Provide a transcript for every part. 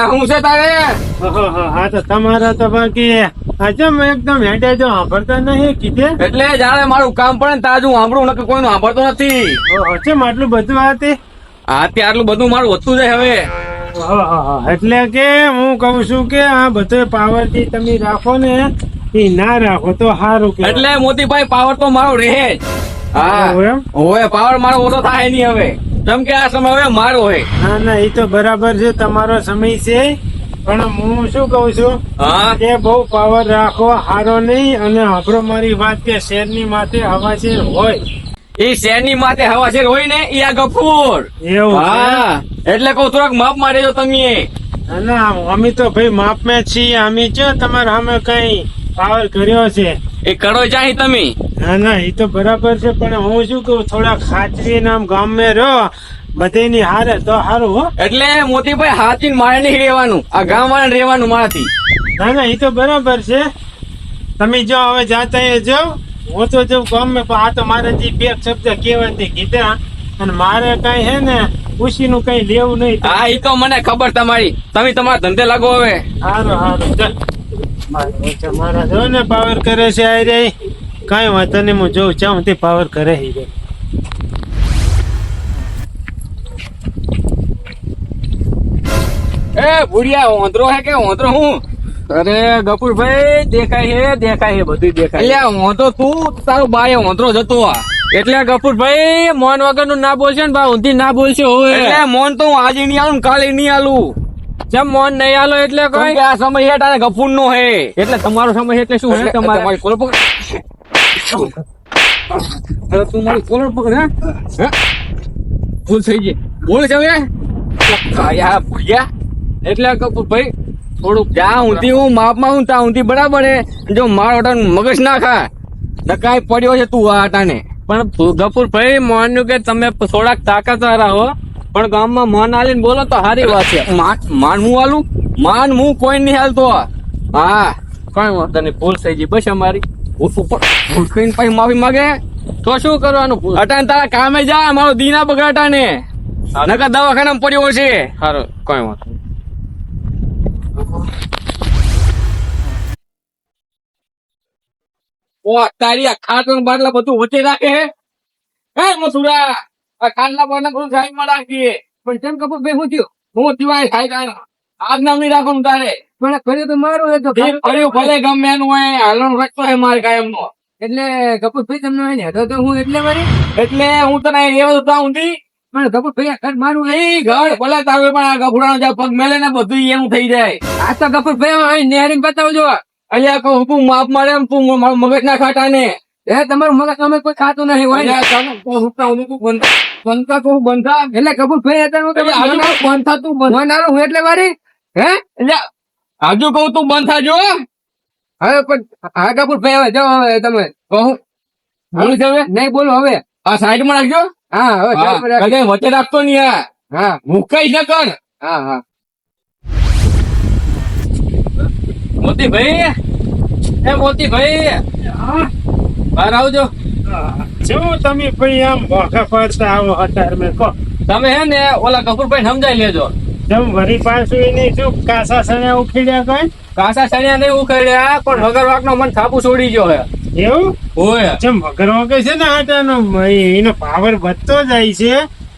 હું છે તારે? હા તો તમારા તો બાકી આજે એકદમ હેડે જો સાંભળતા નહીં કીધે એટલે જાણે મારું કામ પડે ને તાજુ સાંભળું નકર કોઈનું સાંભળતો નથી. છે આટલું બધું આતે આટલું બધું મારું વધતું જાય હવે. એટલે કે હું કઉ છું કે આ બધો પાવર થી તમે રાખો ને એ ના રાખો તો સારું. એટલે મોતીભાઈ પાવર તો મારો રહે જ. હા હોય પાવર મારો ઓછો થાય નહીં હવે, કેમ કે આ સમય હવે મારો હોય. હા ના એ તો બરાબર છે, તમારો સમય છે, પણ હું શું કઉ છું કે બહુ પાવર રાખો સારો નહીં. અને આપણો મારી વાત કે શેરની માથે હવાશેર હોય, એ શેરની માથે હવાશેર હોય ને એ આ ગફૂર એવું. હા એટલે કઉ થોડાક માપ મારી દો તમે. ના અમે તો ભાઈ માપ માં છીએ, અમે જો તમારે સામે કઈ પાવર કર્યો છે એ કરો ચાહી તમે. ના ના એ તો બરાબર છે, પણ હું શું કઉ થોડા ખાચરી નામ ગામ માં રહો બધાની હારે તો સારું હો. એટલે મોતીભાઈ હાથી મારે નહીં રહેવાનું, આ ગામ વાળા રહેવાનું મારાથી. ના ના એ તો બરાબર છે, તમે જો હવે જાતા જાઓ, હું તો જઉં ગામ માં. આ તો મારે જે બે શબ્દ કહેવાથી કીધા, અને મારે કઈ હે ને ખુશી નું કઈ લેવું નહીં. હા એ તો મને ખબર તમારી, તમે તમારા ધંધે લાગો હવે. સારું સારું મારા જો ને પાવર કરે છે આ રે, કઈ વાંધો નહીં, હું જોઉં ચાહું તે પાવર કરે છે. એ ભૂડિયા ઓંધરો હે કે ઓંધરો હું? અરે ગફુરભાઈ દેખાય છે બધું દેખાય. એટલે ઓંધો તું તારું બાય ઓંધરો જતો. એટલે ગફુરભાઈ મોન વગર નું ના બોલશે ને બા ઊંધી ના બોલશે હોય. એટલે મોન તો હું આજે નહીં આલું કાલે નહીં આલું. જેમ મોન નહીં આલો એટલે કઈ આ સમય હે તારે ગફુર નો હે. એટલે તમારો સમય એટલે શું હે? તમારી કોલર પકડ. તું મારી કોલર પકડ. હે ભૂલ થઈ ગઈ, બોલ છે હવે કાયા ભૂડિયા. એટલે ભાઈ થોડુંક જ્યાં ઊંધી હું માપમાં હું ત્યાં ઊંધી બરાબર હે. જો મારો મગજ ના ખા કાંઈ પડ્યો છે તું આ હટાને. પણ ગફુરભાઈ મોહનનું કે તમે થોડાક તાકાતવાળા હો, પણ ગામમાં મોન આલીને બોલો તો સારી વાત છે. માન હું આલું? માન હું કોઈ નહીં હાલતો. હા કઈ વાંધો નહીં, ભૂલ થઈ ગઈ બસ અમારી. ભૂલ કરીને પછી માફી માગે તો શું કરવાનું? હટાને તારા કામે જા, મારો દીના બગાટા ને નકા દવાખાનામાં પડ્યો છે. સારું કઈ વાંધો તારી આ ખાટલા બાટલા બધું વચ્ચે રાખે હે મથુરા? આ ખાટલા બાટલા બધું સાઈડમાં રાખીએ. પણ કેમ કપૂર હું થયું? હું દિવાળી સાઈડ આજ નામ નહીં રાખવાનું તારે. પણ કર્યું તો મારું હોય તો કર્યું ભલે ગમે એનું હોય, હાલવાનો રસ્તો છે મારે કાયમ નો. એટલે કપૂરભાઈ તમને હોય ને તો હું એટલે મારી એટલે હું તને એવા તો ઊંધી. પણ કપૂરભાઈ ઘર મારું એ ઘર ભલે તાવે, પણ આ ગફુડાનો જ્યાં પગ મેલે ને બધું એનું થઈ જાય. આ તો કપૂરભાઈ નેહરીને બતાવજો. અહીંયા કહું તું માપ મારે તું મગજ ના ખાટા ને. તમારું મગજ અમે કોઈ ખાતું નહીં હોય. બનતા કહું બનતા એટલે કપૂરભાઈ બનતા તું બનારો હું એટલે મારી હે એટલે આજુ કહું તું બંધ થાજો. હવે પણ હા કપૂરભાઈ હવે જાઓ, હવે તમે કહું બોલું છે હવે નહીં બોલો. હવે આ સાઈડ માં રાખજો. હા હવે વચ્ચે રાખતો નહીં. હા મુકાઈ ન કર. હા હા મોતીભાઈ, એ મોતીભાઈ બહાર આવજો. શું તમે ભાઈ આમ ભોખા પડતા આવો અત્યારે મેં કહો? તમે હે ને ઓલા કપૂરભાઈ સમજાઈ લેજો. જેમ વરી પાછું એને શું કાસા સણ્યા ઉખેડ્યા? કઈ કાસા સણ્યા નહીં ઉખેડ્યા, પણ વગર વાક નો મન થાપુ છોડી ગયો હે. એવું હોય જેમ વગર વાગે છે ને આટાનો એનો પાવર વધતો જાય છે.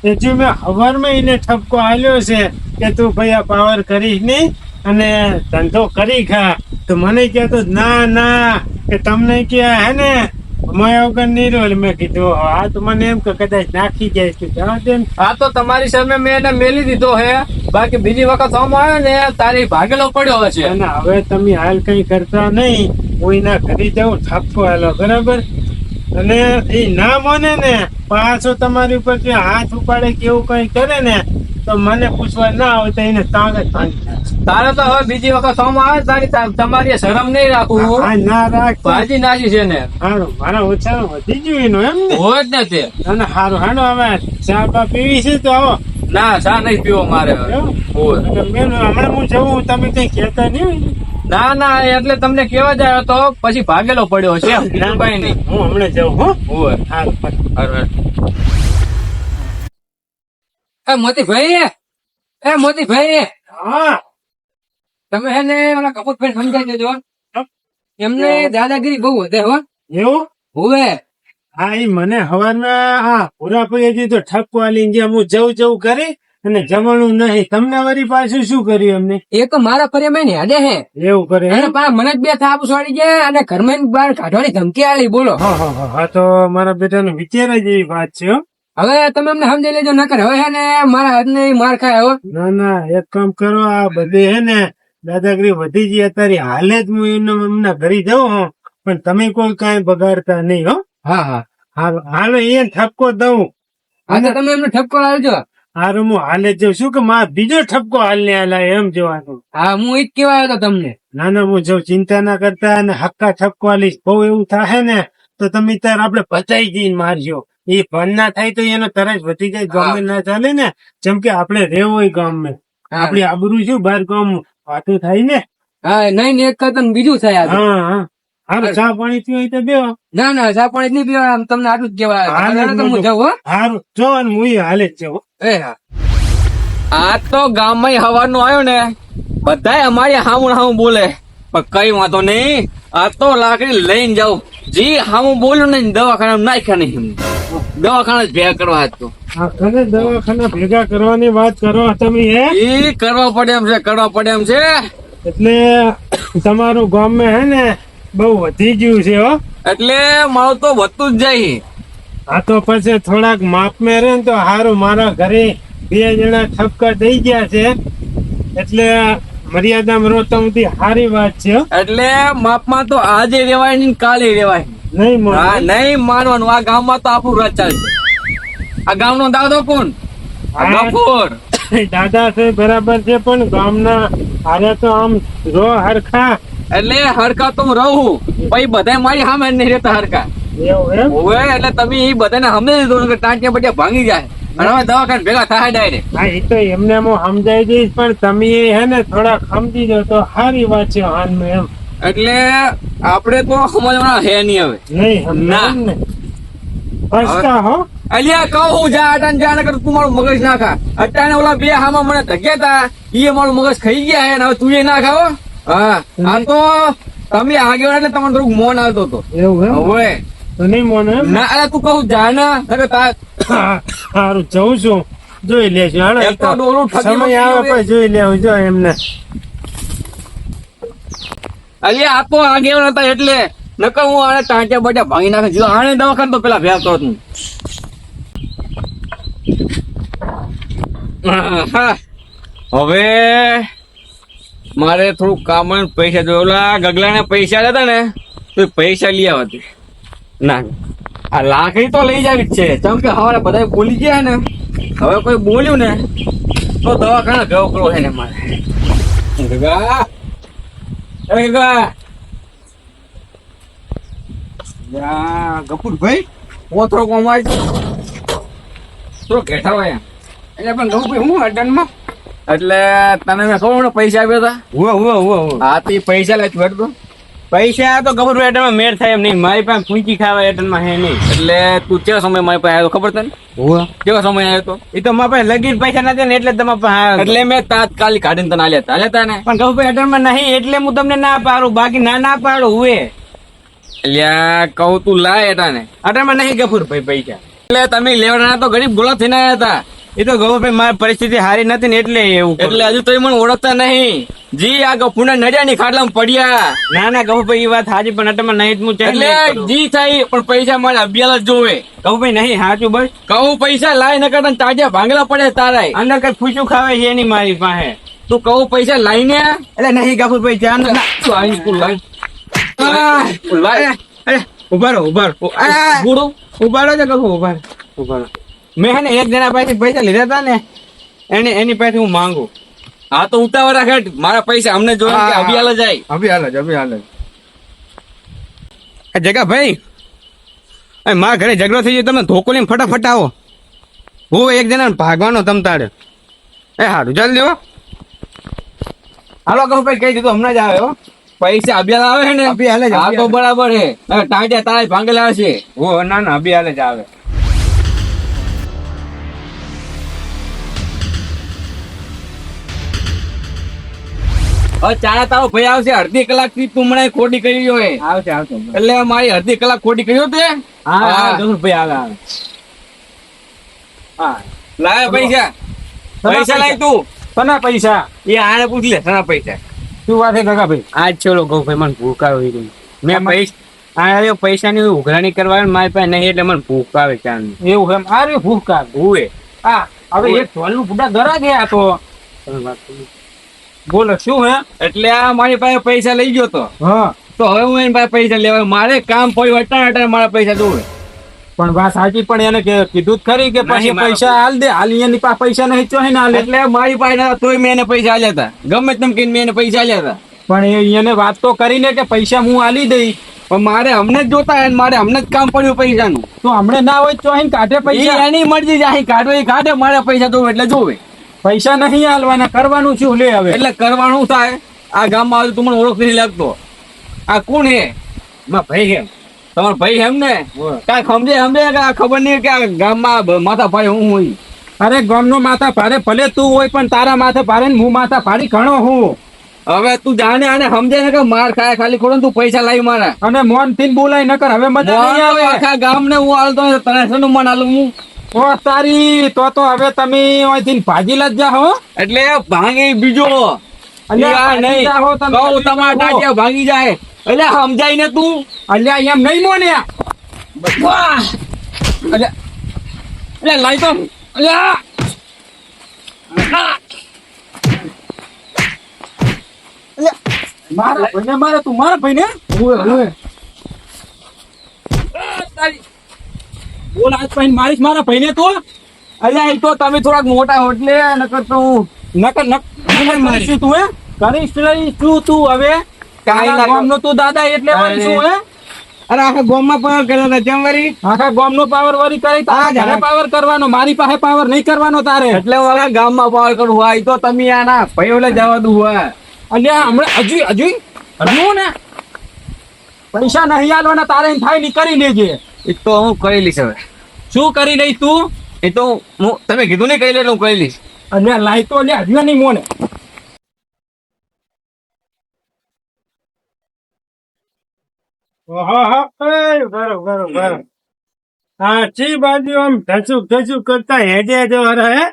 એટલે મેં હવારમાં એને ઠપકો આલ્યો છે કે તું ભાઈ આ પાવર કરીશ નહીં અને ધંધો કરી ખા. તો મને કહેતો ના ના કે તમને કે હે ને માયા વગર નહીં રહ્યો. મેં કીધું હા તો મને એમ કે કદાચ નાખી જાય તો જવા દે. હા તો તમારી સામે મેં એને મેલી દીધો હે, બાકી બીજી વખત આમ આવ્યો ને તારી ભાગેલો પડ્યો હશે. અને હવે તમે હાલ કઈ કરતા નહીં, હું એના ઘરે જાઉં ઠપકો હાલો બરાબર. અને એ ના મને ને પાછો તમારી ઉપર હાથ ઉપાડે કે એવું કઈ કરે ને તો મને પૂછવા ના આવે તો એને તાંગ જ ભાંગી નાખશે. તારે તો હવે બીજી વખત સોમાં આવે તમારી શરમ નહીં રાખવું આ ના રાખ ભાજી નાસી છે ને હારું મારા ઓછામાં વધી ગયું એનું એમ ને હોય જ ને તે અને હારું હાલો હવે ચા બા પીવી છે તો આવો ના ચા નહીં પીવો મારે હવે. એવું? હોય. અને મેં હમણાં હું જવું તમે કઈ કહેતા નહીં ના ના એટલે તમને કેવા જાય તો પછી ભાગેલો પડ્યો છે બીજું કઈ નહીં હું હમણાં જવું હો હોય હારું મોતીભાઈ હા તમે હે ને ઓલા કપૂરભાઈ સમજાઈ દેજો એમને દાદાગીરી બહુ વધે હો એવું હોવે હા એ મને હવારમાં હા પૂરા પૈયાથી તો ઠપકો આલીને જે હું જવું કરી અને જમણું નહીં તમને વળી પાછું શું કર્યું એમને એ તો મારા ફરિયા મેં હેડે હે એવું કરે અને પાછા મને જ બે થાપ છોડી ગયા અને ઘરમાં બહાર કાઢવાની ધમકી આલી બોલો હા તો મારા બેટાનો વિચાર જ એવી વાત છે હો. હવે તમે અમને સમજી લેજો નકર હવે હે ને મારા હાથને માર ખાય હો ના ના એક કામ કરો આ બધી હે ને દાદાગીરી વધી ગઈ અત્યારે હાલે જ હું એમના ઘરે જાઉં હું પણ તમે કોઈ કાંઈ બગાડતા નહીં હો હા હા હાલો એ ઠપકો દઉં હા તો તમે એમને ઠપકો લાવજો હારું હું હાલે જ જાઉં શું કે મારા બીજો ઠપકો હાલ ને હાલાય એમ જોવાનું હા હું ઈ જ કેવા આવ્યો હતો તમને ના ના હું જો ચિંતા ના કરતા અને હક્કા ઠપકો આલીશ બહુ એવું થાય ને તો તમે તાર આપડે પચાઈ જઈને મારજો એ ભન ના થાય તો એનો તરત વધી જાય ગામ ના ચાલે ને જેમ કે આપડે રહેવું હોય ગામ માં આપડી આબરૂ શું બાર ગામ વાતું થાય ને હા નહીં ને એક કરતા બીજું થાય આજે. હા હા હારું ચા પાણી પીવું હોય તો બેહો ના ના ચા પાણી જ નહીં પીવા આમ તમને આટલું જ કેવા આવ્યો. તો હું જાઉં હો હારું જો અને હું હાલે જ જાઉં એ હા આ તો ગામમાં હવાનું આવ્યો ને બધાય અમારી હામું બોલે પણ કઈ વાંધો નહીં આ તો લાકડી લઈને જાઉં જી હામું બોલ્યું ને દવાખાના નાખ્યા નહીં દવાખાના જ ભેગા કરવા હતો આ કને દવાખાના ભેગા કરવાની વાત કરો તમે હે એ કરવા પડે એમ છે એટલે તમારું ગામ માં હે ને બહુ વધી ગયું છે હો એટલે મારું તો વધતું જ જાય આ તો પછી થોડાક માપ માં રહે ને તો હારું મારા ઘરે 2 જણા ઠપકા થઈ ગયા છે એટલે મર્યાદામાં રહો તો સારી વાત છે હો. એટલે માપમાં તો આજે રેવાય ને કાલે રેવાય નહીં મોને. હા નહીં માનવાનું આ ગામમાં તો આપણું રાજ ચાલશે આ ગામનો દાદો કોણ આ હા. ગફુર દાદા છે બરાબર છે પણ ગામના હારે તો આમ રો હરખા એટલે હરકા તો હું રહું પછી બધા મારી સામે જ નહીં રહેતા હરકા એવું એમ હવે એટલે તમે એ બધાને સમજી દીધું કે ટાંટિયા બટિયા ભાંગી જાય અને હવે દવાખાને ભેગા થાય ડાયરેક્ટ હા એ તો એમને હું સમજાઈ દઈશ પણ તમે હે ને થોડા સમજી દો તો સારી વાત છે હાનમાં એમ એટલે આપણે તો સમજવાના હે નહીં હવે નહીં સમજાય ના. ને ફસતા હો અલ્યા કહું જા અટાણ જા નકર તું મારું મગજ ના ખા અટાણે ઓલા બે હામાં મને ધગ્યા તા એ મારું મગજ ખાઈ ગયા હે ને હવે તું એ ના ખાવો હા આ તો તમે આગળ એટલે તમારે થોડુંક મોન આવતો હતો એવું એમ હવે તો નહીં મોને એમ ના અરે તું કહું જા ને નકર સારું જઉં છું જોઈ લેશું હાલો એક તો ડોલું ઠગી સમય આવે ઠગી પછી જોઈ લેવું જો એમને અલ્યા આ તો આગળ હતા એટલે નકર હું આને ટાંટિયા બટિયા ભાંગી નાખે જો આને દવાખાને તો પેલા ભેગા કરો તું હા. હવે મારે થોડું કામ અને પૈસા જો ઓલા ગગલાને પૈસા હતા ને તો એ પૈસા લઈ આવવા દે. ના આ લાકડી તો લઈ જાવી જ છે કેમ કે હવારે બધા બોલી ગયા ને હવે કોઈ બોલ્યું ને તો દવાખાના ગયો કરવો છે ને મારે ગગા અરે ગગા ગફુરભાઈ હું થોડોક અમારી થોડો ઘેઠા હોય એટલે પણ ગૌભાઈ હું અડનમાં એટલે તને મેં ખબર ને પૈસા આપ્યા હતા હા તો એ પૈસા લે તું પૈસા તો ગફુરભાઈ એટમાં મેળ થાય એમ નહીં મારી પાસે પૂંચી ખાવા એટમાં હે નહીં એટલે તું કેવા સમય મારી પાસે આવ્યો ખબર તને કેવા સમય આવ્યો તો એ તો મારા પાસે લગીર પૈસા નથી ને એટલે તમારા પાસે આવ્યો. એટલે મેં તાત્કાલિક કાઢીને તને આલ્યા હતા ને પણ ગફુરભાઈ એટમાં નહીં એટલે હું તમને ના પાડું બાકી ના પાડું હુએ એટલે કહું તું લાય એટા ને અટરમાં નહીં ગફુરભાઈ પૈસા એટલે તમે લેવાના તો ગરીબ ગોળા થઈને આવ્યા હતા એ તો ગફુરભાઈ મારી પરિસ્થિતિ સારી નથી ને એટલે એવું કરું. એટલે હજુ તો મને ઓળખતા નહીં જી આ ગફુના નડ્યા ની ખાટલામાં પડ્યા ના ના ગફુરભાઈ એ વાત સાચી પણ અટરમાં નહીં જ હું એટલે જી થાય પણ પૈસા મારે અભિયાલ જ જોવે ગફુરભાઈ નહીં સાચું બસ કહું પૈસા લાય ન કરતા તાજા ભાંગલા પડે તારાય અંદર કઈ ફૂસું ખાવાય છે એની મારી પાસે તું કહું પૈસા લાઈને એટલે નહીં ગફુરભાઈ ધ્યાન તું આવીને તું લાય ઉભા રહો ગુડો ઉભા રહો ગફુ ઉભા રહો મેં હે ને એક જણા પાસે પૈસા લીધા હતા ને એની પાસે હું માંગુ હા તો ઉતાવળ રાખ મારા પૈસા અમને જોયા કે અભી હાલ જાય અભી હાલ જગા ભાઈ મારા ઘરે ઝઘડો થઈ ગયો, તમે ધોકો લઈને ફટાફટ આવો. હું એક જણા ભાગવાનો તમ તારે. સારું જલ્દી હો. હાલો કહું ભાઈ કહી દીધું હમણાં જ આવે હો. પૈસા અભિયાલ આવે છે ને અભી હાલે જ, હા તો બરાબર છે. ટાંટ્યા તારા ભાંગેલા છે. ના અભી હાલે જ આવે. હવે ચાણા તારો ભાઈ આવશે અડધી કલાક થી તું મને ખોટી કરી હોય આવશે એટલે મારી અડધી કલાક ખોટી કર્યો તે ભાઈ આવે. હા લાવે પૈસા લાય તું કોના પૈસા? એ આને પૂછ લે સના પૈસા શું વાત છે કાકા ભાઈ? આજ ચલો ગૌ ભાઈ મને ભૂખ આવી ગઈ. મેં પૈસાની ઉઘરાણી કરવા મારી પાસે નહીં એટલે મને ભૂખ આવે ચાંદ. એવું એમ? અરે ભૂખ આવે હુએ. હા હવે એક ચોલનું ફૂટા ગરા ગયા તો બોલો શું હે? એટલે આ મારી પાસે પૈસા લઈ ગયો તો હા તો હવે હું એની પાસે પૈસા લેવા મારે કામ પડ્યું અટાણે મારા પૈસા દઉં. પણ વાત સાચી, પણ એને કીધું જ ખરી કે પછી નહીં, પૈસા હાલ દે. હાલ એની પાસે પૈસા નહીં તો હે ને હાલે. એટલે મારી પાસે નતા તોય મેં એને પૈસા આલ્યા હતા. ગમે તેમ કહીને મેં એને પૈસા આલ્યા હતા. પણ એને વાત તો કરીને કે પૈસા હું આલી દઈ. પણ મારે હમને જ જોતા હે ને મારે હમને જ કામ પડ્યું પૈસાનું. તો હમણે ના હોય તો અહીં કાઢે એ પૈસા. એની મરજી જાય કાઢો એ કાઢે મારે પૈસા જોવે એટલે જોવે. પૈસા નહીં હાલવાના, કરવાનું શું લે હવે? એટલે કરવાનું થાય. આ ગામમાં આવે તું મને ઓળખ નથી લાગતો. આ કોણ હે? માં ભાઈ કેમ? તમારો ભાઈ એમ ને કાંઈ સમજે કે આ ખબર નહીં કે આ ગામમાં માથા ભાઈ હું હોય. અરે ગામનો માથા ભારે ભલે તું હોય, પણ તારા માથે ભારે ને હું માથા ભારી ઘણો હું. હવે તું જાણે આને સમજે ને કે માર ખાય ખાલી ખોડો ને તું પૈસા લાવી મારા અને મોન થી બોલાય નકર હવે મજા નહીં આવે. આખા ગામ ને હું હાલતો તને શેનું મન હાલું હું? ઓ તારી તો હવે તમે અહીંથી ભાજી જ જાઓ. એટલે ભાંગી બીજો અલ્યા યાર નહીં જાહો તમે. કહું તમારા ટાટિયા ભાંગી જાય એટલે સમજાય ને તું. અલ્યા એમ નહીં મોને. વાહ! અલ્યા અલ્યા લાઈ તો અલ્યા મારા ભાઈને મારે, તું મારા ભાઈને બોલ આજ ભાઈ મારીશ મારા ભાઈને તો. અલ્યા એ તો તમે થોડાક મોટા હો એટલે નકર તો હું નકર મારીશું તું હે કરીશ નહીં શું તું હવે? કાંઈ ના ગામનો તું દાદા એટલે વળી શું હે? અરે આખા ગામમાં પણ કર્યો હતા જેમ વળી આખા ગામનો પાવર વળી કરી તારે ઘરે પાવર કરવાનો, મારી પાસે પાવર નહીં કરવાનો તારે. એટલે હું આખા ગામમાં પાવર કરું હોય તો તમે આના ભાઈ ઓલે જવા દઉં હોય. અલ્યા હમણાં હજુ ને પૈસા નહીં આલવાના તારે એમ થાય ની કરી લેજે. એ તો હું કરી લઈશ હવે. શું કરી લઈશ તું? એ તો હું તમે કીધું નહીં કરી લે એટલે હું કરી લઈશ. અલ્યા લાય તો અલ્યા હજુ નહીં મોને. બરોબર. હા ચી બાજુ આમ ઢચુક કરતા હેડે જો હે.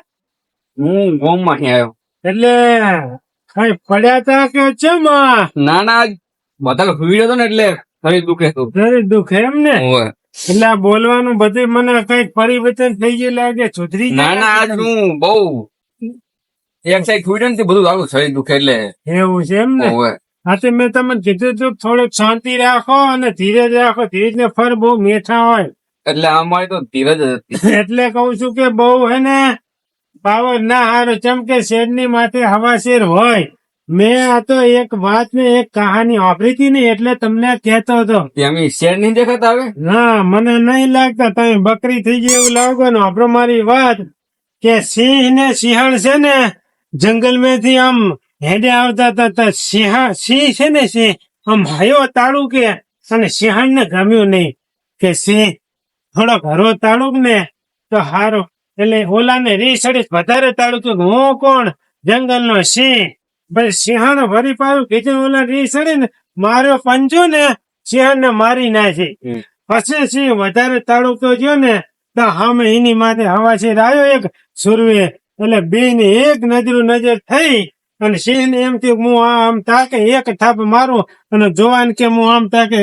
હું ગામમાં અહીં આવ્યો. એટલે કઈ પડ્યા તા કે ચમ? નાના બધા ભીડ હતો ને એટલે શરીર દુખે હતું. શરીર દુખે એમ ને? ઓવે. એટલે આ બોલવાનું બધું મને કઈક પરિવર્તન થઈ ગયું લાગે. સુધરી ગયા? નાના આજ હું બહુ એક સાઈડ ફૂડ્યો ને બધું આવું શરીર દુખે એટલે એવું છે એમ ને? ઓવે. હા તો મેં તમને કીધું તું થોડીક શાંતિ રાખો અને ધીરજ રાખો. ધીરજ ને ફળ બહુ મીઠા હોય. એટલે અમારી તો ધીરજ જ હતી. એટલે કઉ છું કે બહુ હે ને પાવર ના હારો, ચમ કે શેર ની માથે હવા શેર હોય. મેં આ તો એક વાત ને એક કહાની વાપરી હતી ને એટલે તમને કહેતો હતો. અમે શેર નહીં દેખાતા હવે. ના મને નહીં લાગતા તમે બકરી થઈ ગઈ એવું લાગો ને. વાપરો મારી વાત કે સિંહ ને સિંહણ છે ને જંગલ માંથી આમ હેડે આવતા હતા. સિંહ છે ને સિંહ આમ હાયો તાળું કે અને સિંહણ ને ગમ્યું નહીં કે સિંહ થોડોક હરો તાળુક ને તો હારો. એટલે ઓલા ને રીસડી વધારે તાળું કે હું કોણ જંગલ નો સિંહ. ભાઈ સિંહણ ભરી પાડું કીધું ઓલા રીસડી ને મારો પંજો ને સિંહણ ને મારી નાખી. પછી સિંહ વધારે તાળું તો ગયો ને તો સામે એની માથે હવા છે આવ્યો એક સુરવે. એટલે બે ને એક નજર થઈ અને સિંહ ને એમ થયું હું આમ તાકે એક થાપ મારું અને જોવાન કે હું આમ તાકે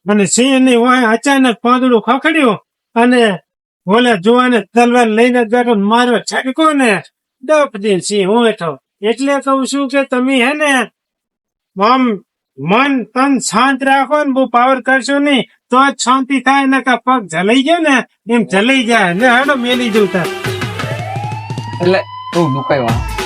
અને સિંહ ની વાય અચાનક પાંદડું ખખડ્યું અને ઓલે જોવાને તલવાર લઈને બેઠો માર્યો છટકો ને ડપ દઈને સિંહ ઉઠો. એટલે કઉ છું કે તમે હે ને આમ મન તન શાંત રાખો ને બહુ પાવર કરશો નહીં તો જ શાંતિ થાય ને કે પગ જલાઈ જાય ને એમ જલાઈ જાય ને હેડો મેલી જવું તાર. એટલે તું દુખાય